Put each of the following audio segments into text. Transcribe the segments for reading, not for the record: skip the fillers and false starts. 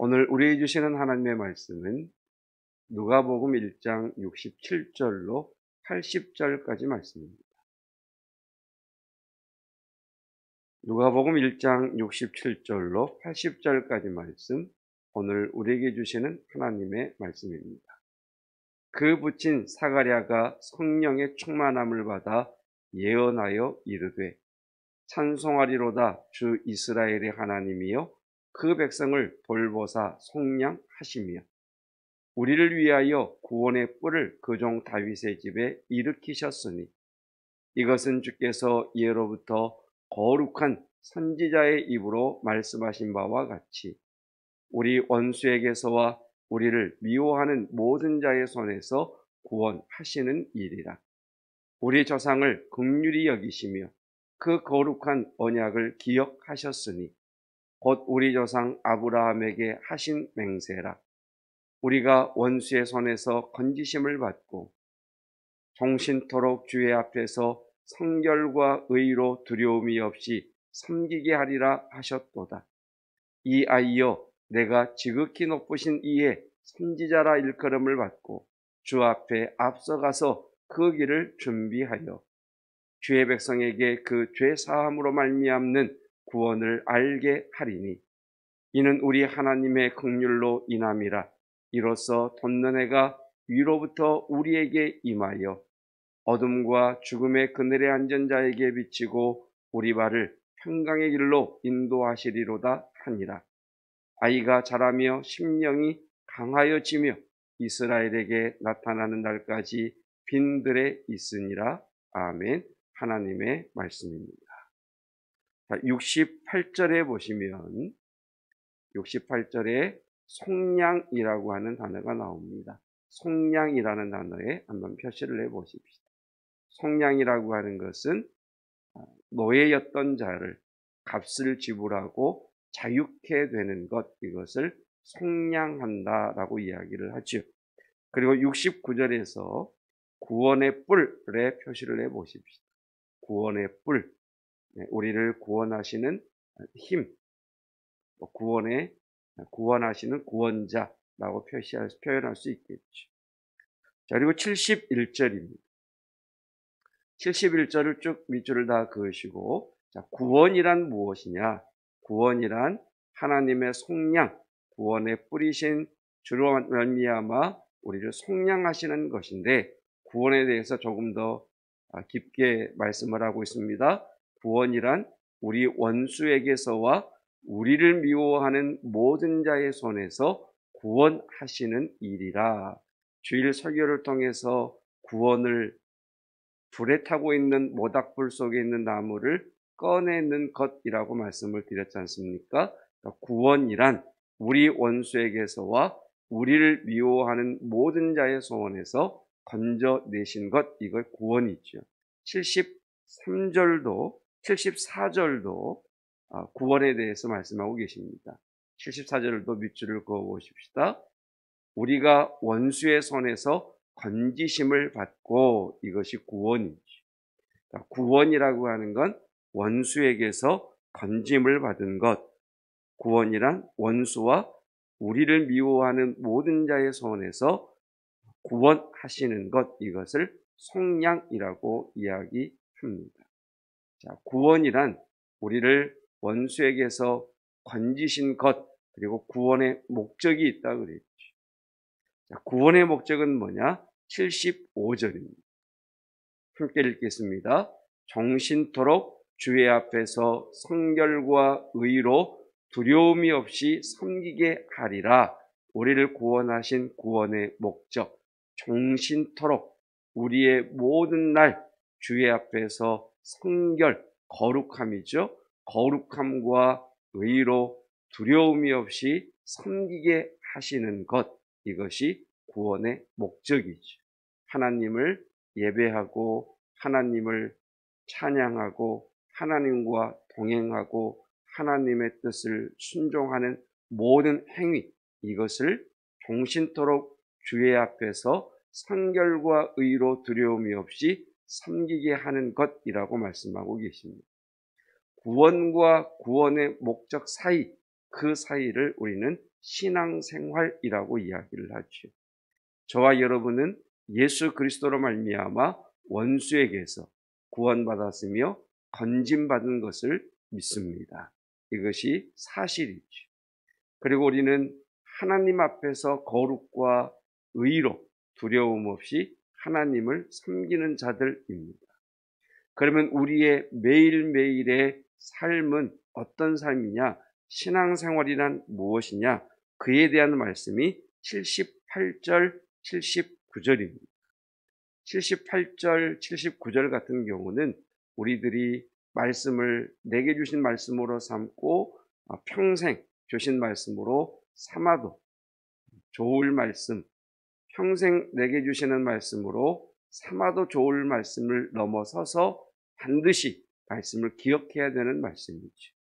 오늘 우리에게 주시는 하나님의 말씀은 누가복음 1장 67절로 80절까지 말씀입니다. 누가복음 1장 67절로 80절까지 말씀, 오늘 우리에게 주시는 하나님의 말씀입니다. 그 붙인 사가랴가 성령의 충만함을 받아 예언하여 이르되, 찬송하리로다 주 이스라엘의 하나님이여 그 백성을 돌보사 속량하시며 우리를 위하여 구원의 뿔을 그 종 다윗의 집에 일으키셨으니 이것은 주께서 예로부터 거룩한 선지자의 입으로 말씀하신 바와 같이 우리 원수에게서와 우리를 미워하는 모든 자의 손에서 구원하시는 일이라. 우리 조상을 긍휼히 여기시며 그 거룩한 언약을 기억하셨으니 곧 우리 조상 아브라함에게 하신 맹세라. 우리가 원수의 손에서 건지심을 받고 종신토록 주의 앞에서 성결과 의로 두려움이 없이 섬기게 하리라 하셨도다. 이 아이여, 내가 지극히 높으신 이의 선지자라 일컬음을 받고 주 앞에 앞서가서 그 길을 준비하여 주의 백성에게 그 죄 사함으로 말미암는 구원을 알게 하리니 이는 우리 하나님의 긍휼로 인함이라. 이로써 돋는 해가 위로부터 우리에게 임하여 어둠과 죽음의 그늘에 앉은 자에게 비치고 우리 발을 평강의 길로 인도하시리로다 하니라. 아이가 자라며 심령이 강하여지며 이스라엘에게 나타나는 날까지 빈들에 있으니라. 아멘. 하나님의 말씀입니다. 68절에 보시면 68절에 속량이라고 하는 단어가 나옵니다. 속량이라는 단어에 한번 표시를 해보십시다. 속량이라고 하는 것은 노예였던 자를 값을 지불하고 자유케 되는 것, 이것을 속량한다라고 이야기를 하죠. 그리고 69절에서 구원의 뿔에 표시를 해보십시다. 구원의 뿔, 우리를 구원하시는 힘, 구원하시는 구원자라고 표현할 수 있겠죠. 자, 그리고 71절입니다. 71절을 쭉 밑줄을 다 그으시고, 자, 구원이란 무엇이냐? 구원이란 하나님의 속량, 구원의 뿌리신 주로 말미암아 우리를 속량하시는 것인데, 구원에 대해서 조금 더 깊게 말씀을 하고 있습니다. 구원이란 우리 원수에게서와 우리를 미워하는 모든 자의 손에서 구원하시는 일이라. 주일 설교를 통해서 구원을 불에 타고 있는 모닥불 속에 있는 나무를 꺼내는 것이라고 말씀을 드렸지 않습니까? 구원이란 우리 원수에게서와 우리를 미워하는 모든 자의 손에서 건져내신 것, 이걸 구원이죠. 74절도 구원에 대해서 말씀하고 계십니다. 74절도 밑줄을 그어 보십시다. 우리가 원수의 손에서 건지심을 받고, 이것이 구원이죠. 구원이라고 하는 건 원수에게서 건짐을 받은 것, 구원이란 원수와 우리를 미워하는 모든 자의 손에서 구원하시는 것, 이것을 속량이라고 이야기합니다. 자, 구원이란 우리를 원수에게서 건지신 것, 그리고 구원의 목적이 있다 그랬죠. 자, 구원의 목적은 뭐냐? 75절입니다. 함께 읽겠습니다. 종신토록 주의 앞에서 성결과 의로 두려움이 없이 섬기게 하리라. 우리를 구원하신 구원의 목적, 종신토록 우리의 모든 날 주의 앞에서 성결, 거룩함이죠. 거룩함과 의로 두려움이 없이 섬기게 하시는 것, 이것이 구원의 목적이죠. 하나님을 예배하고 하나님을 찬양하고 하나님과 동행하고 하나님의 뜻을 순종하는 모든 행위, 이것을 종신토록 주의 앞에서 성결과 의로 두려움이 없이 섬기게 하는 것이라고 말씀하고 계십니다. 구원과 구원의 목적 사이, 그 사이를 우리는 신앙생활이라고 이야기를 하죠. 저와 여러분은 예수 그리스도로 말미암아 원수에게서 구원받았으며 건짐받은 것을 믿습니다. 이것이 사실이죠. 그리고 우리는 하나님 앞에서 거룩과 의로 두려움 없이 하나님을 섬기는 자들입니다. 그러면 우리의 매일매일의 삶은 어떤 삶이냐? 신앙생활이란 무엇이냐? 그에 대한 말씀이 78절, 79절입니다. 78절, 79절 같은 경우는 우리들이 말씀을 내게 주신 말씀으로 삼고 평생 주신 말씀으로 삼아도 좋을 말씀, 평생 내게 주시는 말씀으로 삼아도 좋을 말씀을 넘어서서 반드시 말씀을 기억해야 되는 말씀이죠.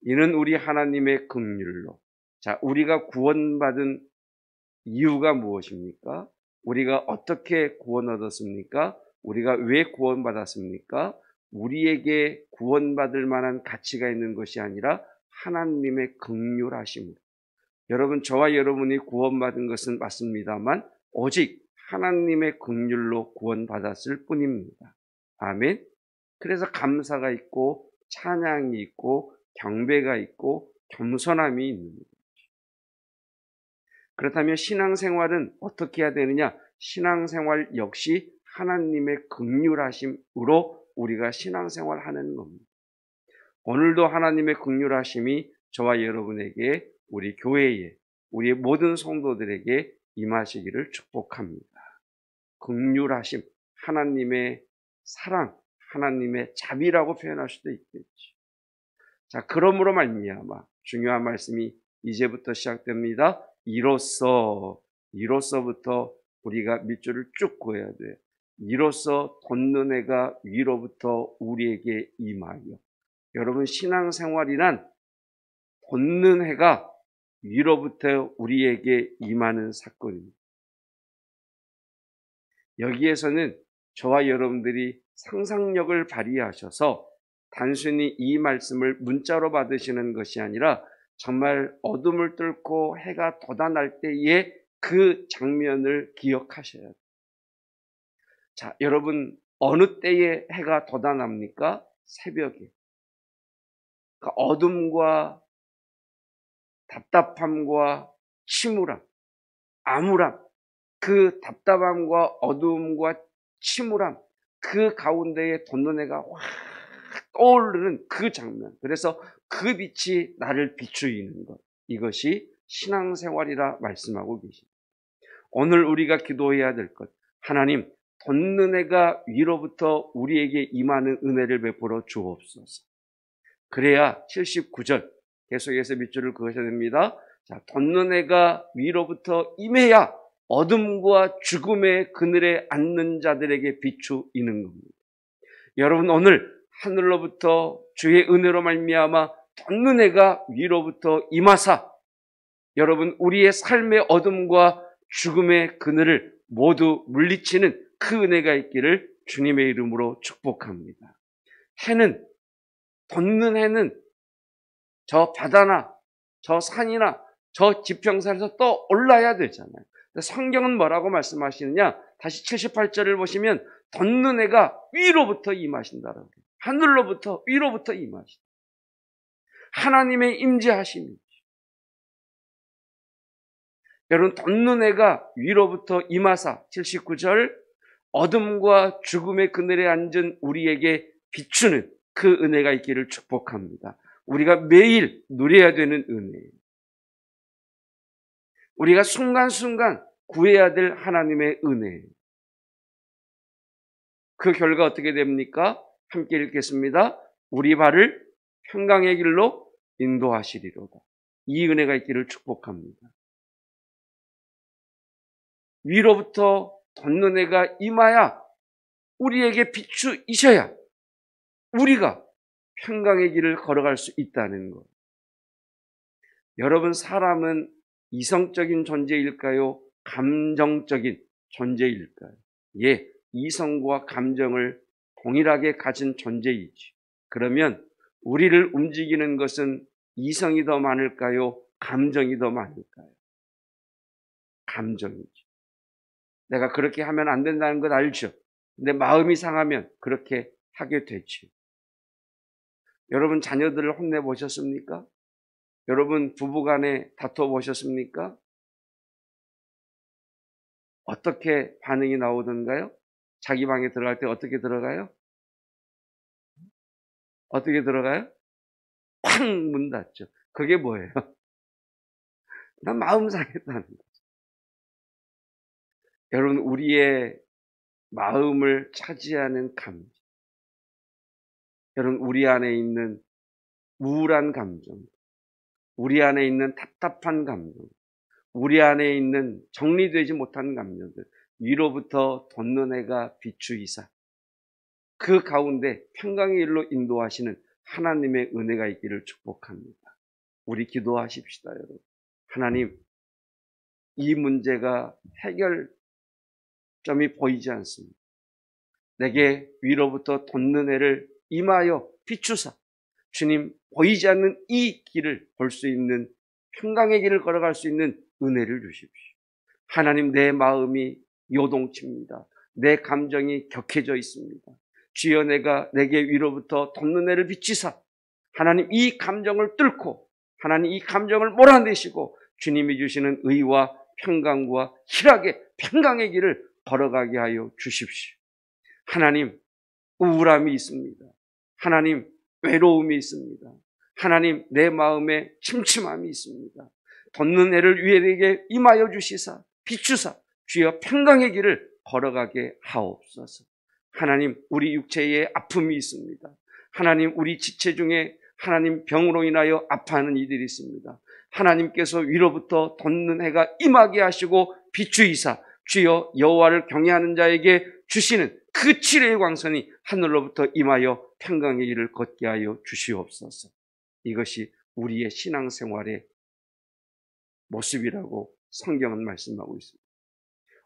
이는 우리 하나님의 긍휼로. 자, 우리가 구원받은 이유가 무엇입니까? 우리가 어떻게 구원 얻었습니까? 우리가 왜 구원받았습니까? 우리에게 구원받을 만한 가치가 있는 것이 아니라 하나님의 긍휼하심으로. 여러분, 저와 여러분이 구원받은 것은 맞습니다만 오직 하나님의 긍휼로 구원받았을 뿐입니다. 아멘. 그래서 감사가 있고 찬양이 있고 경배가 있고 겸손함이 있는 거죠. 그렇다면 신앙생활은 어떻게 해야 되느냐? 신앙생활 역시 하나님의 긍휼하심으로 우리가 신앙생활하는 겁니다. 오늘도 하나님의 긍휼하심이 저와 여러분에게, 우리 교회에, 우리의 모든 성도들에게 임하시기를 축복합니다. 긍휼하심, 하나님의 사랑, 하나님의 자비라고 표현할 수도 있겠죠. 자, 그러므로 말미암아 중요한 말씀이 이제부터 시작됩니다. 이로써부터 우리가 밑줄을 쭉 그어야 돼요. 이로써 돋는 해가 위로부터 우리에게 임하여. 여러분, 신앙생활이란 돋는 해가 위로부터 우리에게 임하는 사건입니다. 여기에서는 저와 여러분들이 상상력을 발휘하셔서 단순히 이 말씀을 문자로 받으시는 것이 아니라 정말 어둠을 뚫고 해가 돋아날 때에 그 장면을 기억하셔야 돼요. 자, 여러분, 어느 때에 해가 돋아납니까? 새벽에. 그러니까 어둠과 답답함과 침울함, 암울함, 그 답답함과 어두움과 침울함, 그 가운데에 돋는 해가 확 떠오르는 그 장면. 그래서 그 빛이 나를 비추이는 것. 이것이 신앙생활이라 말씀하고 계십니다. 오늘 우리가 기도해야 될 것. 하나님, 돋는 해가 위로부터 우리에게 임하는 은혜를 베풀어 주옵소서. 그래야 79절 계속해서 밑줄을 그으셔야 됩니다. 자, 돋는 해가 위로부터 임해야 어둠과 죽음의 그늘에 앉는 자들에게 비추이는 겁니다. 여러분, 오늘 하늘로부터 주의 은혜로 말미암아 돋는 해가 위로부터 임하사 여러분, 우리의 삶의 어둠과 죽음의 그늘을 모두 물리치는 그 은혜가 있기를 주님의 이름으로 축복합니다. 돋는 해는 저 바다나 저 산이나 저 지평선에서 또 올라야 되잖아요. 성경은 뭐라고 말씀하시느냐? 다시 78절을 보시면 돋는 해가 위로부터 임하신다라고 해요. 하늘로부터 위로부터 임하신다. 하나님의 임재하심이죠. 여러분, 돋는 해가 위로부터 임하사 79절 어둠과 죽음의 그늘에 앉은 우리에게 비추는 그 은혜가 있기를 축복합니다. 우리가 매일 누려야 되는 은혜예요. 우리가 순간순간 구해야 될 하나님의 은혜예요. 그 결과 어떻게 됩니까? 함께 읽겠습니다. 우리 발을 평강의 길로 인도하시리로다. 이 은혜가 있기를 축복합니다. 위로부터 돋는 해가 임하야 우리에게 비추이셔야 우리가 평강의 길을 걸어갈 수 있다는 것. 여러분, 사람은 이성적인 존재일까요? 감정적인 존재일까요? 예, 이성과 감정을 동일하게 가진 존재이지. 그러면 우리를 움직이는 것은 이성이 더 많을까요? 감정이 더 많을까요? 감정이죠. 내가 그렇게 하면 안 된다는 걸 알죠. 근데 마음이 상하면 그렇게 하게 되죠. 여러분 자녀들을 혼내보셨습니까? 여러분 부부간에 다퉈보셨습니까? 어떻게 반응이 나오던가요? 자기 방에 들어갈 때 어떻게 들어가요? 어떻게 들어가요? 쾅 문 닫죠. 그게 뭐예요? 난 마음 상했다는 거죠. 여러분 우리의 마음을 차지하는 감정, 여러분 우리 안에 있는 우울한 감정, 우리 안에 있는 답답한 감정, 우리 안에 있는 정리되지 못한 감정들, 위로부터 돋는 해가 비추이사 그 가운데 평강의 일로 인도하시는 하나님의 은혜가 있기를 축복합니다. 우리 기도하십시다, 여러분. 하나님, 이 문제가 해결점이 보이지 않습니다. 내게 위로부터 돋는 해를 임하여 비추사 주님 보이지 않는 이 길을 볼 수 있는 평강의 길을 걸어갈 수 있는 은혜를 주십시오. 하나님, 내 마음이 요동칩니다. 내 감정이 격해져 있습니다. 주여, 내게 위로부터 돋는 해를 비치사 하나님 이 감정을 뚫고 하나님 이 감정을 몰아내시고 주님이 주시는 의와 평강과 희락의 평강의 길을 걸어가게 하여 주십시오. 하나님, 우울함이 있습니다. 하나님, 외로움이 있습니다. 하나님, 내 마음에 침침함이 있습니다. 돋는 해를 위에게 임하여 주시사 비추사 주여 평강의 길을 걸어가게 하옵소서. 하나님, 우리 육체에 아픔이 있습니다. 하나님, 우리 지체 중에 하나님 병으로 인하여 아파하는 이들이 있습니다. 하나님께서 위로부터 돋는 해가 임하게 하시고 비추이사 주여 여호와를 경외하는 자에게 주시는 그 치료의 광선이 하늘로부터 임하여 평강의 길을 걷게 하여 주시옵소서. 이것이 우리의 신앙생활의 모습이라고 성경은 말씀하고 있습니다.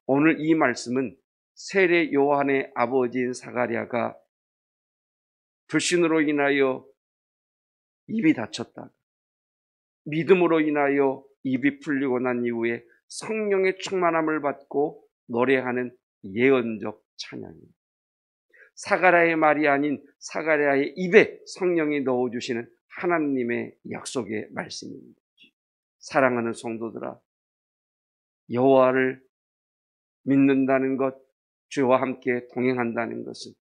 오늘 이 말씀은 세례 요한의 아버지인 사가랴가 불신으로 인하여 입이 닫혔다가 믿음으로 인하여 입이 풀리고 난 이후에 성령의 충만함을 받고 노래하는 예언적 찬양입니다. 사가랴의 말이 아닌 사가랴의 입에 성령이 넣어주시는 하나님의 약속의 말씀입니다. 사랑하는 성도들아, 여호와를 믿는다는 것, 주와 함께 동행한다는 것은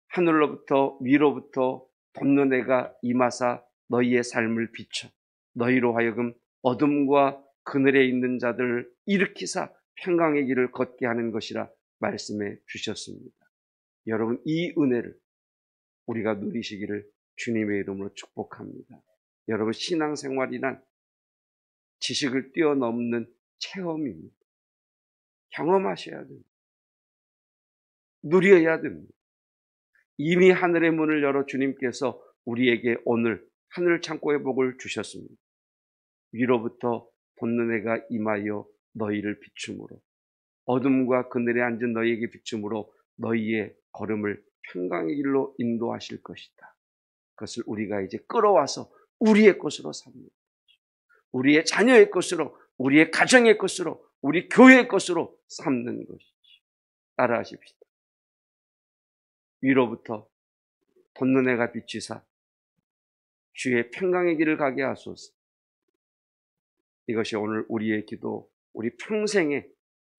하늘로부터 위로부터 돋는 해가 임하사 너희의 삶을 비춰 너희로 하여금 어둠과 그늘에 있는 자들을 일으키사 평강의 길을 걷게 하는 것이라 말씀해 주셨습니다. 여러분, 이 은혜를 우리가 누리시기를 주님의 이름으로 축복합니다. 여러분, 신앙생활이란 지식을 뛰어넘는 체험입니다. 경험하셔야 됩니다. 누려야 됩니다. 이미 하늘의 문을 열어 주님께서 우리에게 오늘 하늘 창고의 복을 주셨습니다. 위로부터 돋는 해가 임하여 너희를 비춤으로 어둠과 그늘에 앉은 너희에게 비춤으로 너희의 걸음을 평강의 길로 인도하실 것이다. 그것을 우리가 이제 끌어와서 우리의 것으로 삽니다. 우리의 자녀의 것으로, 우리의 가정의 것으로, 우리 교회의 것으로 삼는 것이지. 따라하십시다. 위로부터 돋는 해가 비치사 주의 평강의 길을 가게 하소서. 이것이 오늘 우리의 기도, 우리 평생의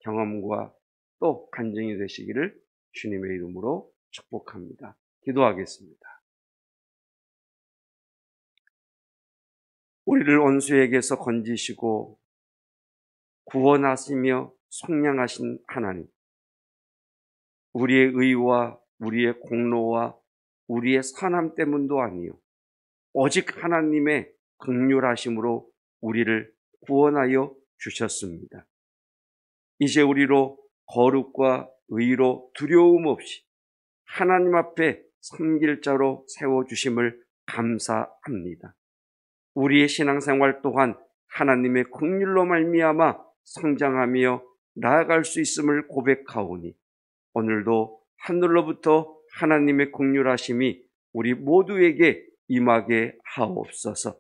경험과 또 간증이 되시기를 주님의 이름으로 축복합니다. 기도하겠습니다. 우리를 원수에게서 건지시고 구원하시며 속량하신 하나님, 우리의 의와 우리의 공로와 우리의 선함 때문도 아니요 오직 하나님의 긍휼하심으로 우리를 구원하여 주셨습니다. 이제 우리로 거룩과 의로 두려움 없이 하나님 앞에 섬길 자로 세워주심을 감사합니다. 우리의 신앙생활 또한 하나님의 긍휼로 말미암아 성장하며 나아갈 수 있음을 고백하오니 오늘도 하늘로부터 하나님의 긍휼하심이 우리 모두에게 임하게 하옵소서.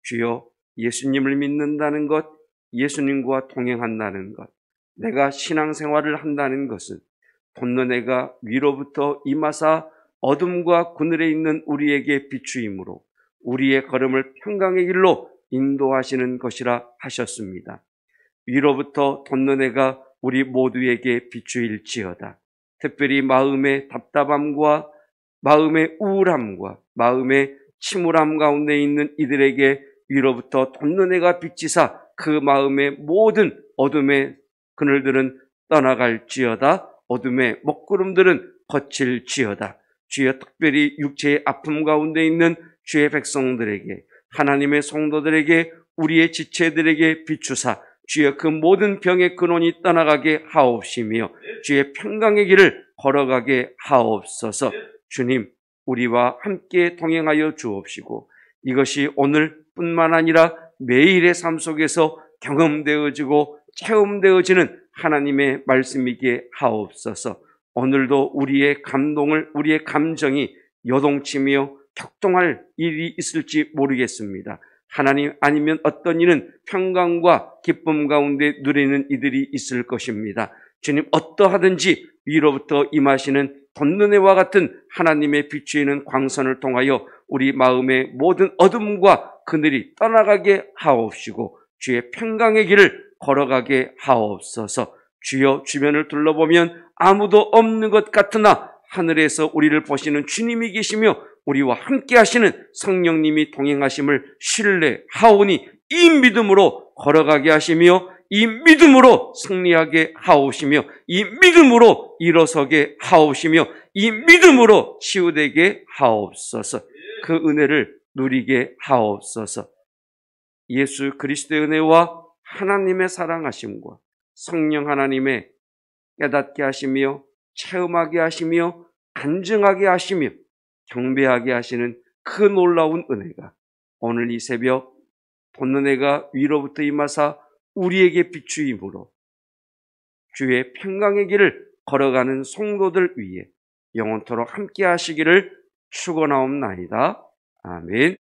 주여, 예수님을 믿는다는 것, 예수님과 동행한다는 것, 내가 신앙생활을 한다는 것은 돈너네가 위로부터 임하사 어둠과 그늘에 있는 우리에게 비추이므로 우리의 걸음을 평강의 길로 인도하시는 것이라 하셨습니다. 위로부터 돈너네가 우리 모두에게 비추일지어다. 특별히 마음의 답답함과 마음의 우울함과 마음의 침울함 가운데 있는 이들에게 위로부터 돈너네가 비치사 그 마음의 모든 어둠의 그늘들은 떠나갈지어다. 어둠의 먹구름들은 거칠지어다. 주여, 특별히 육체의 아픔 가운데 있는 주의 백성들에게, 하나님의 성도들에게, 우리의 지체들에게 비추사 주여 그 모든 병의 근원이 떠나가게 하옵시며 주의 평강의 길을 걸어가게 하옵소서. 주님, 우리와 함께 동행하여 주옵시고 이것이 오늘뿐만 아니라 매일의 삶 속에서 경험되어지고 체험되어지는 하나님의 말씀이게 하옵소서. 오늘도 우리의 감동을, 우리의 감정이 요동치며 격동할 일이 있을지 모르겠습니다. 하나님, 아니면 어떤 이는 평강과 기쁨 가운데 누리는 이들이 있을 것입니다. 주님, 어떠하든지 위로부터 임하시는 돈느네와 같은 하나님의 비추이는 광선을 통하여 우리 마음의 모든 어둠과 그늘이 떠나가게 하옵시고 주의 평강의 길을 걸어가게 하옵소서. 주여, 주변을 둘러보면 아무도 없는 것 같으나 하늘에서 우리를 보시는 주님이 계시며 우리와 함께 하시는 성령님이 동행하심을 신뢰하오니 이 믿음으로 걸어가게 하시며 이 믿음으로 승리하게 하옵시며 이 믿음으로 일어서게 하옵시며 이 믿음으로 치유되게 하옵소서. 그 은혜를 누리게 하옵소서. 예수 그리스도의 은혜와 하나님의 사랑하심과 성령 하나님의 깨닫게 하시며 체험하게 하시며 간증하게 하시며 경배하게 하시는 그 놀라운 은혜가 오늘 이 새벽 돈느네가 위로부터 임하사 우리에게 비추임으로 주의 평강의 길을 걸어가는 성도들 위에 영원토록 함께 하시기를 축원하옵나이다. 아멘.